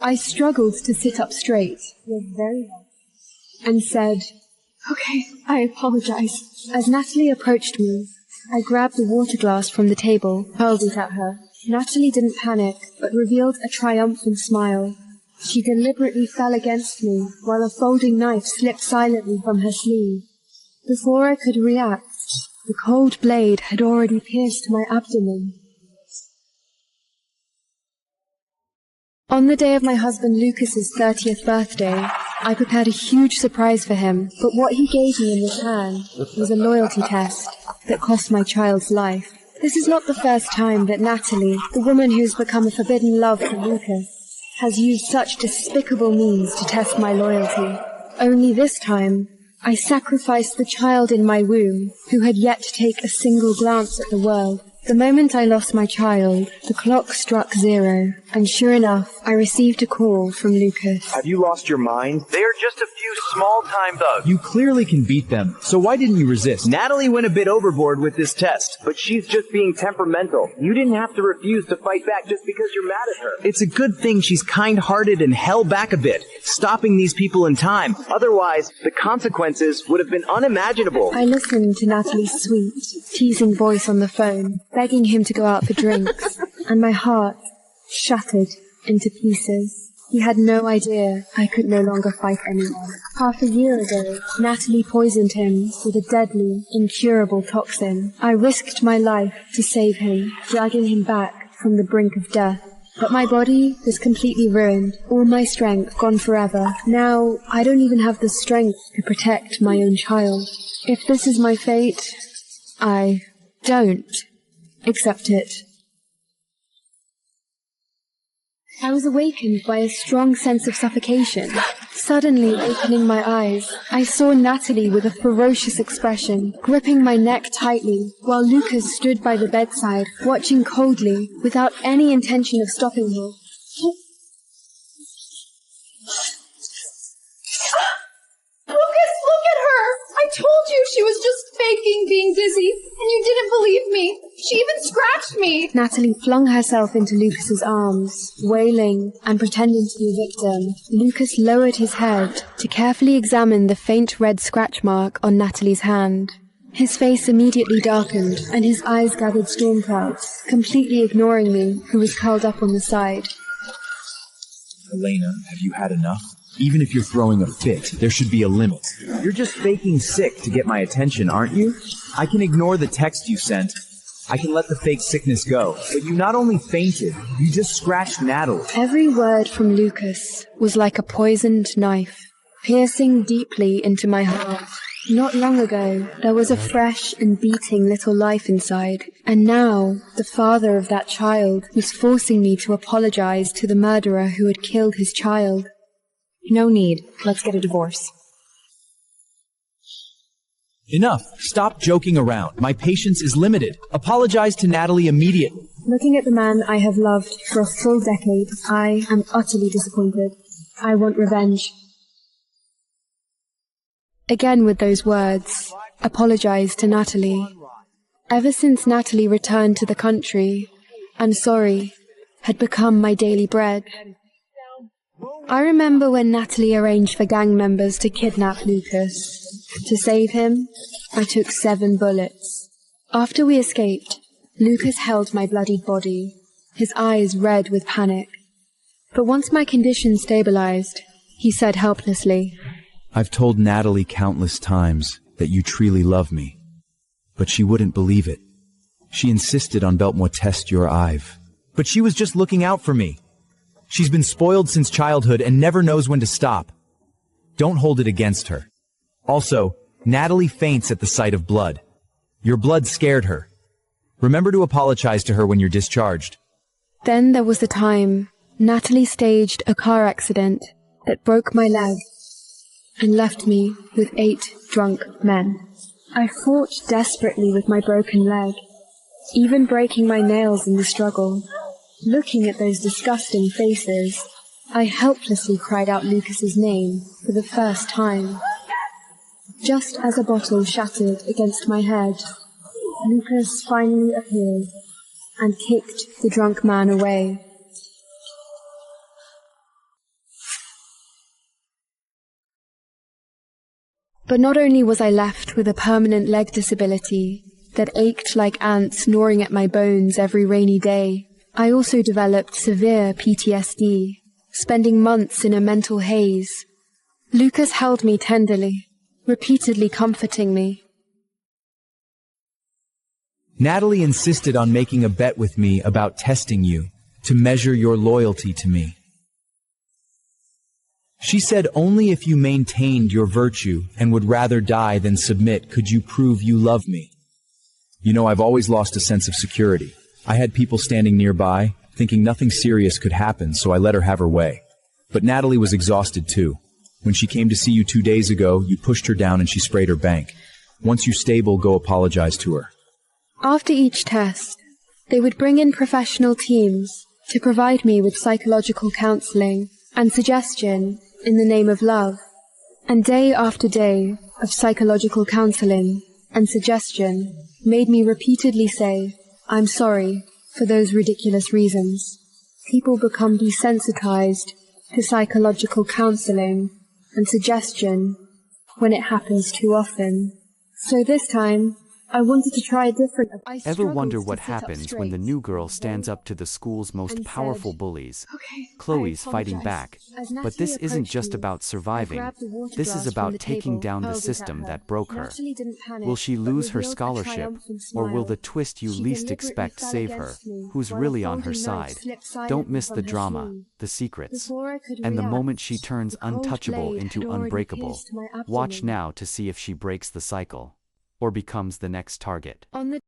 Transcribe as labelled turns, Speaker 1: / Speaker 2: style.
Speaker 1: I struggled to sit up straight. You're very welcome. And said, "Okay, I apologize." As Natalie approached me, I grabbed the water glass from the table, hurled it at her. Natalie didn't panic, but revealed a triumphant smile. She deliberately fell against me, while a folding knife slipped silently from her sleeve. Before I could react, the cold blade had already pierced my abdomen. On the day of my husband Lucas's 30th birthday, I prepared a huge surprise for him, but what he gave me in return was a loyalty test that cost my child's life. This is not the first time that Natalie, the woman who's become a forbidden love to Lucas, has used such despicable means to test my loyalty. Only this time, I sacrificed the child in my womb, who had yet to take a single glance at the world. The moment I lost my child, the clock struck 0, and sure enough, I received a call from Lucas.
Speaker 2: Have you lost your mind? They are just a few small-time thugs.
Speaker 3: You clearly can beat them, so why didn't you resist?
Speaker 2: Natalie went a bit overboard with this test, but she's just being temperamental. You didn't have to refuse to fight back just because you're mad at her.
Speaker 3: It's a good thing she's kind-hearted and held back a bit, stopping these people in time.
Speaker 2: Otherwise, the consequences would have been unimaginable.
Speaker 1: I listened to Natalie's sweet, teasing voice on the phone, begging him to go out for drinks, and my heart shattered into pieces. He had no idea I could no longer fight anyone. Half a year ago, Natalie poisoned him with a deadly, incurable toxin. I risked my life to save him, dragging him back from the brink of death. But my body was completely ruined, all my strength gone forever. Now, I don't even have the strength to protect my own child. If this is my fate, I don't accept it. I was awakened by a strong sense of suffocation. Suddenly opening my eyes, I saw Natalie with a ferocious expression, gripping my neck tightly, while Lucas stood by the bedside, watching coldly, without any intention of stopping her.
Speaker 4: Lucas, look at her! I told you she was just faking being dizzy, and you didn't believe me. She even scratched me.
Speaker 1: Natalie flung herself into Lucas's arms, wailing and pretending to be a victim. Lucas lowered his head to carefully examine the faint red scratch mark on Natalie's hand. His face immediately darkened, and his eyes gathered storm clouds, completely ignoring me, who was curled up on the side.
Speaker 3: Elena, have you had enough? Even if you're throwing a fit, there should be a limit. You're just faking sick to get my attention, aren't you? I can ignore the text you sent. I can let the fake sickness go. But you not only fainted, you just scratched Natalie.
Speaker 1: Every word from Lucas was like a poisoned knife, piercing deeply into my heart. Not long ago, there was a fresh and beating little life inside, and now the father of that child was forcing me to apologize to the murderer who had killed his child.
Speaker 5: No need. Let's get a divorce.
Speaker 3: Enough. Stop joking around. My patience is limited. Apologize to Natalie immediately.
Speaker 1: Looking at the man I have loved for a full decade, I am utterly disappointed. I want revenge. Again with those words, apologize to Natalie. Ever since Natalie returned to the country, and sorry had become my daily bread. I remember when Natalie arranged for gang members to kidnap Lucas. To save him, I took 7 bullets. After we escaped, Lucas held my bloodied body, his eyes red with panic. But once my condition stabilized, he said helplessly,
Speaker 3: I've told Natalie countless times that you truly love me, but she wouldn't believe it. She insisted on Beltmore test your Ive, but she was just looking out for me. She's been spoiled since childhood and never knows when to stop. Don't hold it against her. Also, Natalie faints at the sight of blood. Your blood scared her. Remember to apologize to her when you're discharged.
Speaker 1: Then there was the time Natalie staged a car accident that broke my leg and left me with 8 drunk men. I fought desperately with my broken leg, even breaking my nails in the struggle. Looking at those disgusting faces, I helplessly cried out Lucas's name for the first time. Just as a bottle shattered against my head, Lucas finally appeared and kicked the drunk man away. But not only was I left with a permanent leg disability that ached like ants gnawing at my bones every rainy day, I also developed severe PTSD, spending months in a mental haze. Lucas held me tenderly, repeatedly comforting me.
Speaker 3: Natalie insisted on making a bet with me about testing you, to measure your loyalty to me. She said only if you maintained your virtue and would rather die than submit could you prove you love me. You know, I've always lost a sense of security. I had people standing nearby, thinking nothing serious could happen, so I let her have her way. But Natalie was exhausted too. When she came to see you 2 days ago, you pushed her down and she sprayed her bank. Once you're stable, go apologize to her.
Speaker 1: After each test, they would bring in professional teams to provide me with psychological counseling and suggestion in the name of love. And day after day of psychological counseling and suggestion made me repeatedly say, I'm sorry for those ridiculous reasons. People become desensitized to psychological counseling and suggestion when it happens too often. So this time, I wanted to try a different approach.
Speaker 6: Ever wonder what happens when the new girl stands up to the school's most powerful bullies? Chloe's fighting back. But this isn't just about surviving. This is about taking down the system that broke her. Will she lose her scholarship, or will the twist you least expect save her? Who's really on her side? Don't miss the drama, the secrets, and the moment she turns untouchable into unbreakable. Watch now to see if she breaks the cycle or becomes the next target.